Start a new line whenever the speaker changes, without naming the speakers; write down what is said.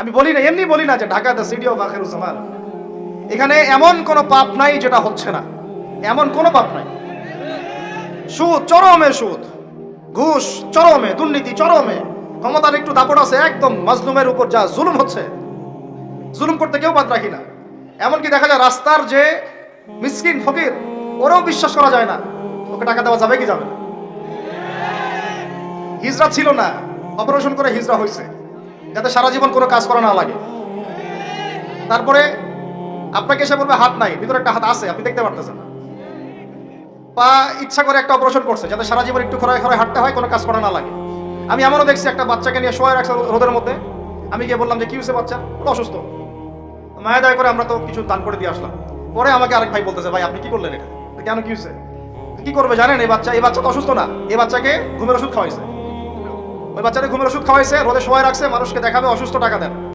আমি বলি না, এমনি বলি না যে Dhaka the city of Akhiruzzaman, এখানে এমন কোনো পাপ নাই যেটা হচ্ছে না, এমন কোনো পাপ নাই। সুদ চরমে, সুদ ঘুষ চরমে, দুর্নীতি চরমে, ক্ষমতার একটু দাপট আছে, একদম মাজলুমের উপর যা জুলুম হচ্ছে, জুলুম করতে কেউ বাদ রাখি না। এমনকি দেখা যায় রাস্তার যে মিসকিন ফকির, ওরাও বিশ্বাস করা যায় না ওকে টাকা দেওয়া যাবে কি যাবে না। হিজরা ছিল না, অপারেশন করে হিজরা হয়েছে যাতে সারা জীবন কোনো কাজ করা না লাগে। তারপরে আপনাকে এসে বলবে হাত নাই, ভিতরে একটা হাত আছে, আপনি দেখতে পারতেছেন না। পা ইচ্ছা করে একটা অপারেশন করছে যাতে সারা জীবন একটু খরায় খরায় হাঁটতে হয়, কোনো কাজ করা না লাগে। আমি এমনও দেখছি একটা বাচ্চাকে নিয়ে শোয়া রাখছে রোদের মধ্যে। আমি গিয়ে বললাম যে কি হয়েছে বাচ্চা, ওটা অসুস্থ, মায়া দয়া করে আমরা তো কিছু দান করে দিয়ে আসলাম। পরে আমাকে আরেক ভাই বলতেছে, ভাই আপনি কি করলেন এটা, কেন কি হয়েছে? কি করবে জানেন, এই বাচ্চা তো অসুস্থ না, এই বাচ্চাকে ঘুমের ওষুধ খাওয়াইছে, ওই বাচ্চাকে ঘুমের ওষুধ খাওয়াইছে, রোদে শোয়া রাখছে, মানুষকে দেখাবে অসুস্থ, টাকা দেন।